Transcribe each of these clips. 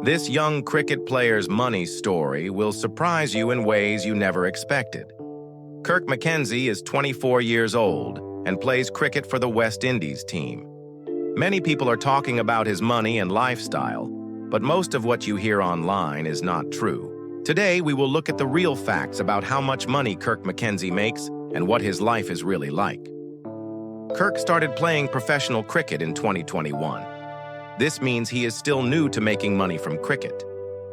This young cricket player's money story will surprise you in ways you never expected. Kirk McKenzie is 24 years old and plays cricket for the West Indies team. Many people are talking about his money and lifestyle, but most of what you hear online is not true. Today, we will look at the real facts about how much money Kirk McKenzie makes and what his life is really like. Kirk started playing professional cricket in 2021. This means he is still new to making money from cricket.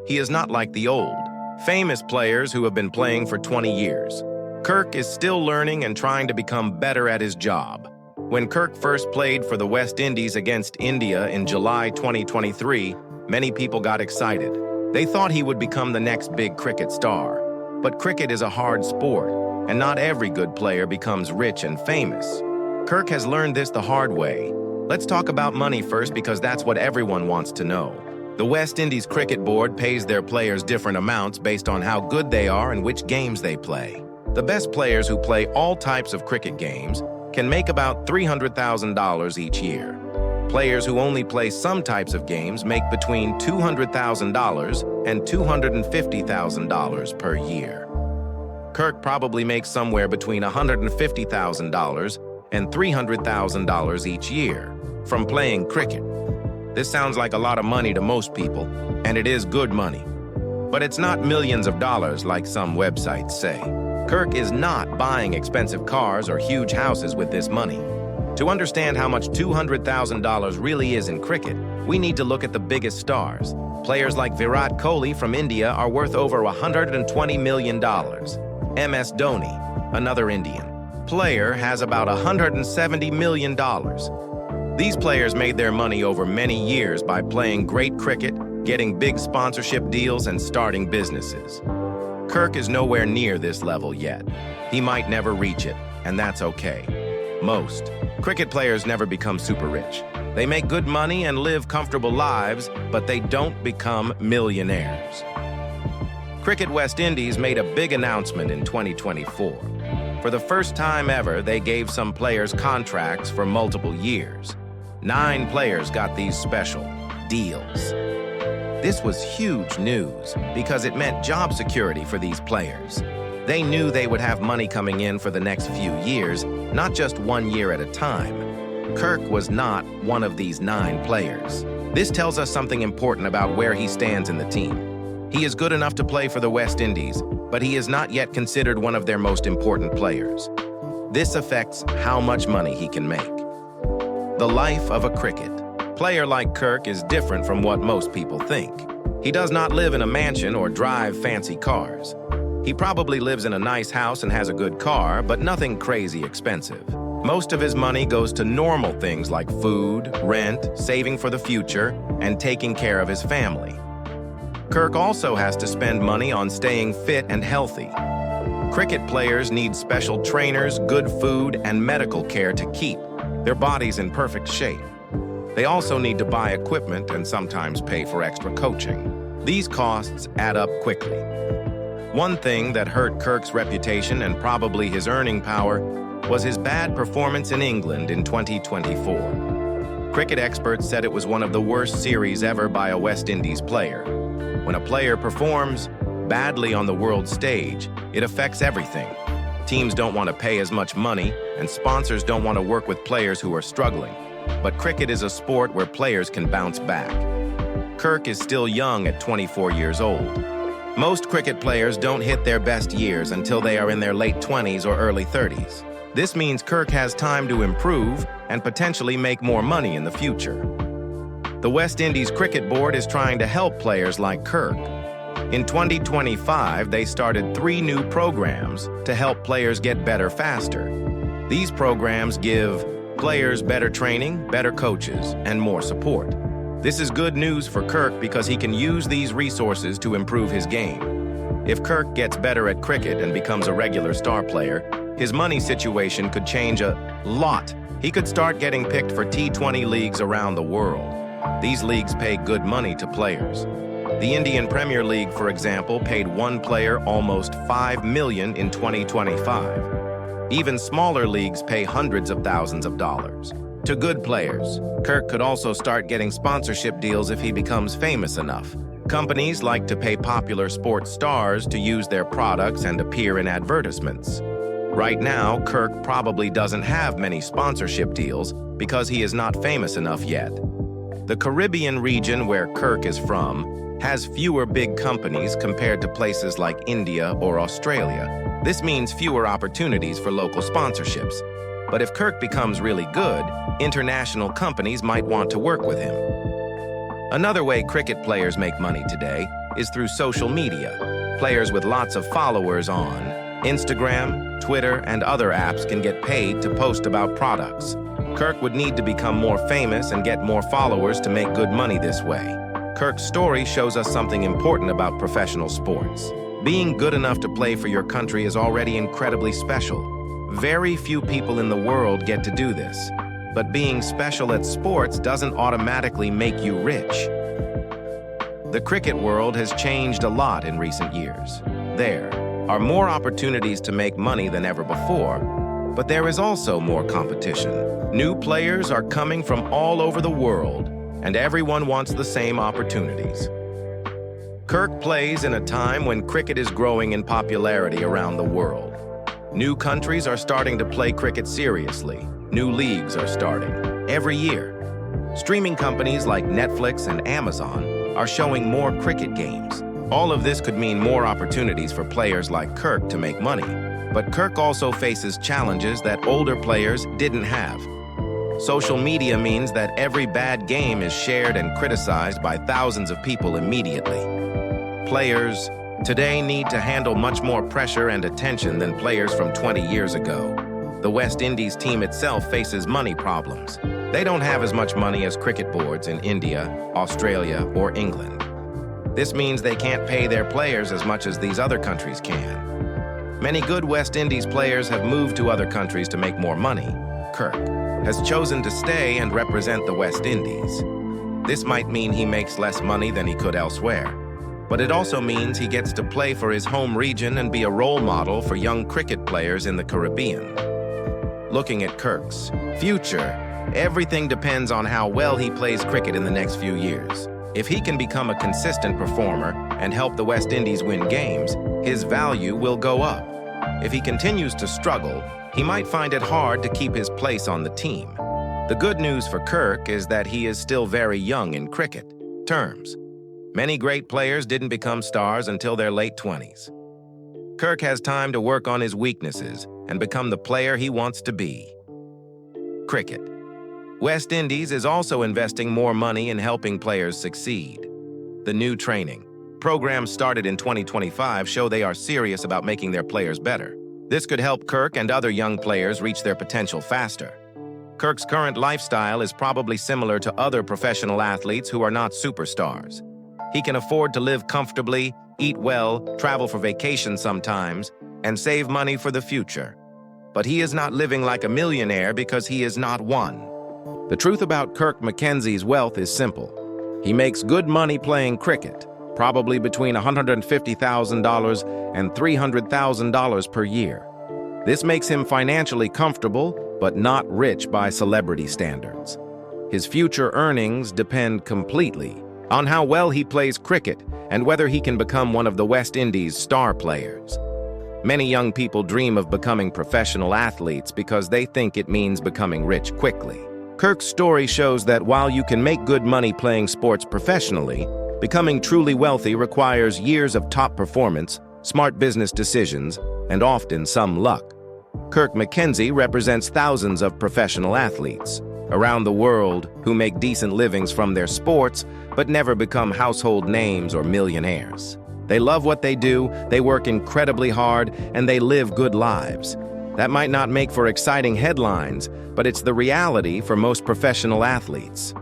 He is not like the old, famous players who have been playing for 20 years. Kirk is still learning and trying to become better at his job. When Kirk first played for the West Indies against India in July 2023, many people got excited. They thought he would become the next big cricket star. But cricket is a hard sport, and not every good player becomes rich and famous. Kirk has learned this the hard way. Let's talk about money first because that's what everyone wants to know. The West Indies Cricket Board pays their players different amounts based on how good they are and which games they play. The best players who play all types of cricket games can make about $300,000 each year. Players who only play some types of games make between $200,000 and $250,000 per year. Kirk probably makes somewhere between $150,000 and $300,000 each year from playing cricket. This sounds like a lot of money to most people, and it is good money. But it's not millions of dollars like some websites say. Kirk is not buying expensive cars or huge houses with this money. To understand how much $200,000 really is in cricket, we need to look at the biggest stars. Players like Virat Kohli from India are worth over $120 million. MS Dhoni, another Indian player, has about $170 million. These players made their money over many years by playing great cricket, getting big sponsorship deals, and starting businesses. Kirk is nowhere near this level yet. He might never reach it, and that's okay. Most cricket players never become super rich. They make good money and live comfortable lives, but they don't become millionaires. Cricket West Indies made a big announcement in 2024. For the first time ever, they gave some players contracts for multiple years. 9 players got these special deals. This was huge news because it meant job security for these players. They knew they would have money coming in for the next few years, not just 1 year at a time. Kirk was not one of these 9 players. This tells us something important about where he stands in the team. He is good enough to play for the West Indies, but he is not yet considered one of their most important players. This affects how much money he can make. The life of a cricket player like Kirk is different from what most people think. He does not live in a mansion or drive fancy cars. He probably lives in a nice house and has a good car, but nothing crazy expensive. Most of his money goes to normal things like food, rent, saving for the future, and taking care of his family. Kirk also has to spend money on staying fit and healthy. Cricket players need special trainers, good food, and medical care to keep their bodies in perfect shape. They also need to buy equipment and sometimes pay for extra coaching. These costs add up quickly. One thing that hurt Kirk's reputation and probably his earning power was his bad performance in England in 2024. Cricket experts said it was one of the worst series ever by a West Indies player. When a player performs badly on the world stage, it affects everything. Teams don't want to pay as much money, and sponsors don't want to work with players who are struggling. But cricket is a sport where players can bounce back. Kirk is still young at 24 years old. Most cricket players don't hit their best years until they are in their late 20s or early 30s. This means Kirk has time to improve and potentially make more money in the future. The West Indies Cricket Board is trying to help players like Kirk. In 2025, they started 3 new programs to help players get better faster. These programs give players better training, better coaches, and more support. This is good news for Kirk because he can use these resources to improve his game. If Kirk gets better at cricket and becomes a regular star player, his money situation could change a lot. He could start getting picked for T20 leagues around the world. These leagues pay good money to players. The Indian Premier League, for example, paid one player almost $5 million in 2025. Even smaller leagues pay hundreds of thousands of dollars to good players. Kirk could also start getting sponsorship deals if he becomes famous enough. Companies like to pay popular sports stars to use their products and appear in advertisements. Right now, Kirk probably doesn't have many sponsorship deals because he is not famous enough yet. The Caribbean region where Kirk is from has fewer big companies compared to places like India or Australia. This means fewer opportunities for local sponsorships. But if Kirk becomes really good, international companies might want to work with him. Another way cricket players make money today is through social media. Players with lots of followers on Instagram, Twitter, and other apps can get paid to post about products. Kirk would need to become more famous and get more followers to make good money this way. Kirk's story shows us something important about professional sports. Being good enough to play for your country is already incredibly special. Very few people in the world get to do this. But being special at sports doesn't automatically make you rich. The cricket world has changed a lot in recent years. There are more opportunities to make money than ever before, but there is also more competition. New players are coming from all over the world, and everyone wants the same opportunities. Kirk plays in a time when cricket is growing in popularity around the world. New countries are starting to play cricket seriously. New leagues are starting every year. Streaming companies like Netflix and Amazon are showing more cricket games. All of this could mean more opportunities for players like Kirk to make money. But Kirk also faces challenges that older players didn't have. Social media means that every bad game is shared and criticized by thousands of people immediately. Players today need to handle much more pressure and attention than players from 20 years ago. The West Indies team itself faces money problems. They don't have as much money as cricket boards in India, Australia, or England. This means they can't pay their players as much as these other countries can. Many good West Indies players have moved to other countries to make more money. Kirk has chosen to stay and represent the West Indies. This might mean he makes less money than he could elsewhere, but it also means he gets to play for his home region and be a role model for young cricket players in the Caribbean. Looking at Kirk's future, everything depends on how well he plays cricket in the next few years. If he can become a consistent performer and help the West Indies win games, his value will go up. If he continues to struggle, he might find it hard to keep his place on the team. The good news for Kirk is that he is still very young in cricket terms. Many great players didn't become stars until their late 20s. Kirk has time to work on his weaknesses and become the player he wants to be. Cricket. West Indies is also investing more money in helping players succeed. The new training programs started in 2025 show they are serious about making their players better. This could help Kirk and other young players reach their potential faster. Kirk's current lifestyle is probably similar to other professional athletes who are not superstars. He can afford to live comfortably, eat well, travel for vacation sometimes, and save money for the future. But he is not living like a millionaire because he is not one. The truth about Kirk McKenzie's wealth is simple. He makes good money playing cricket, probably between $150,000 and $300,000 per year. This makes him financially comfortable, but not rich by celebrity standards. His future earnings depend completely on how well he plays cricket and whether he can become one of the West Indies' star players. Many young people dream of becoming professional athletes because they think it means becoming rich quickly. Kirk's story shows that while you can make good money playing sports professionally, becoming truly wealthy requires years of top performance, smart business decisions, and often some luck. Kirk McKenzie represents thousands of professional athletes around the world who make decent livings from their sports but never become household names or millionaires. They love what they do, they work incredibly hard, and they live good lives. That might not make for exciting headlines, but it's the reality for most professional athletes.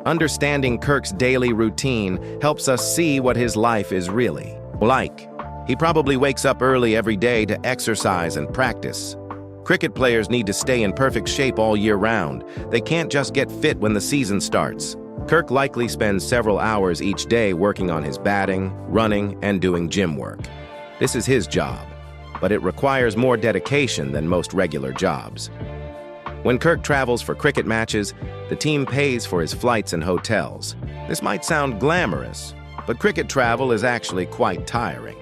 Understanding Kirk's daily routine helps us see what his life is really like. He probably wakes up early every day to exercise and practice. Cricket players need to stay in perfect shape all year round. They can't just get fit when the season starts. Kirk likely spends several hours each day working on his batting, running, and doing gym work. This is his job, but it requires more dedication than most regular jobs. When Kirk travels for cricket matches, the team pays for his flights and hotels. This might sound glamorous, But cricket travel is actually quite tiring.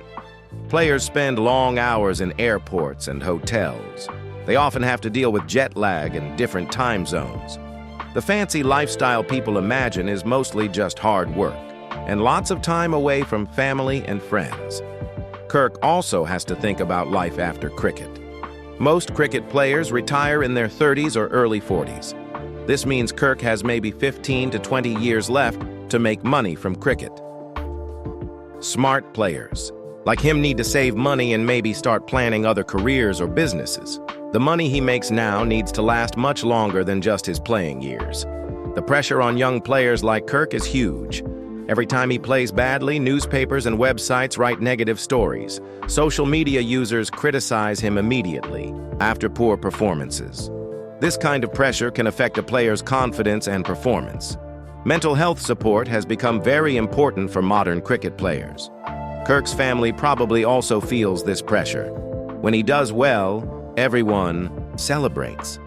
Players spend long hours in airports and hotels. They often have to deal with jet lag and different time zones. The fancy lifestyle people imagine is mostly just hard work and lots of time away from family and friends. Kirk also has to think about life after cricket. Most cricket players retire in their 30s or early 40s. This means Kirk has maybe 15 to 20 years left to make money from cricket. Smart players, like him, need to save money and maybe start planning other careers or businesses. The money he makes now needs to last much longer than just his playing years. The pressure on young players like Kirk is huge. Every time he plays badly, newspapers and websites write negative stories. Social media users criticize him immediately after poor performances. This kind of pressure can affect a player's confidence and performance. Mental health support has become very important for modern cricket players. Kirk's family probably also feels this pressure. When he does well, everyone celebrates.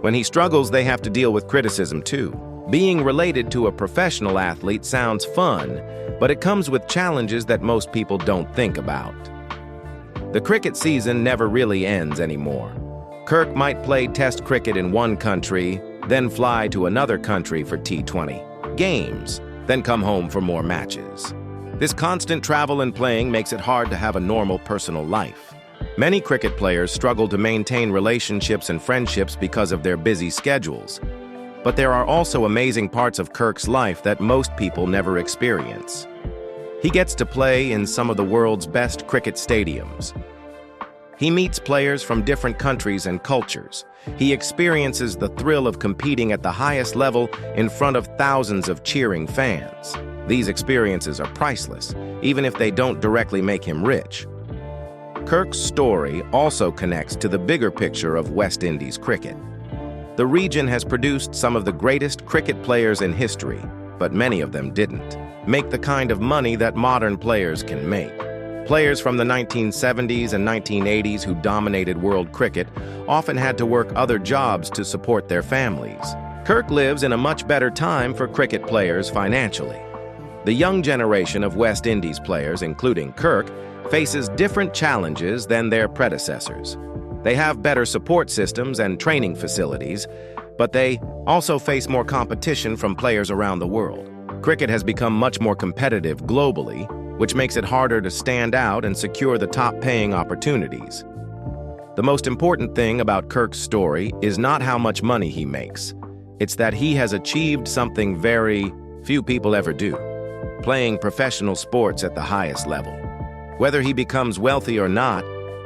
When he struggles, they have to deal with criticism too. Being related to a professional athlete sounds fun, but it comes with challenges that most people don't think about. The cricket season never really ends anymore. Kirk might play Test cricket in one country, then fly to another country for T20 games, then come home for more matches. This constant travel and playing makes it hard to have a normal personal life. Many cricket players struggle to maintain relationships and friendships because of their busy schedules. But there are also amazing parts of Kirk's life that most people never experience. He gets to play in some of the world's best cricket stadiums. He meets players from different countries and cultures. He experiences the thrill of competing at the highest level in front of thousands of cheering fans. These experiences are priceless, even if they don't directly make him rich. Kirk's story also connects to the bigger picture of West Indies cricket. The region has produced some of the greatest cricket players in history, but many of them didn't make the kind of money that modern players can make. Players from the 1970s and 1980s who dominated world cricket often had to work other jobs to support their families. Kirk lives in a much better time for cricket players financially. The young generation of West Indies players, including Kirk, faces different challenges than their predecessors. They have better support systems and training facilities, but they also face more competition from players around the world. Cricket has become much more competitive globally, which makes it harder to stand out and secure the top-paying opportunities. The most important thing about Kirk's story is not how much money he makes. It's that he has achieved something very few people ever do: playing professional sports at the highest level. Whether he becomes wealthy or not,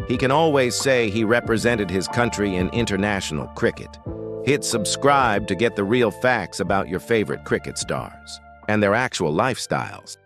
he can always say he represented his country in international cricket. Hit subscribe to get the real facts about your favorite cricket stars and their actual lifestyles.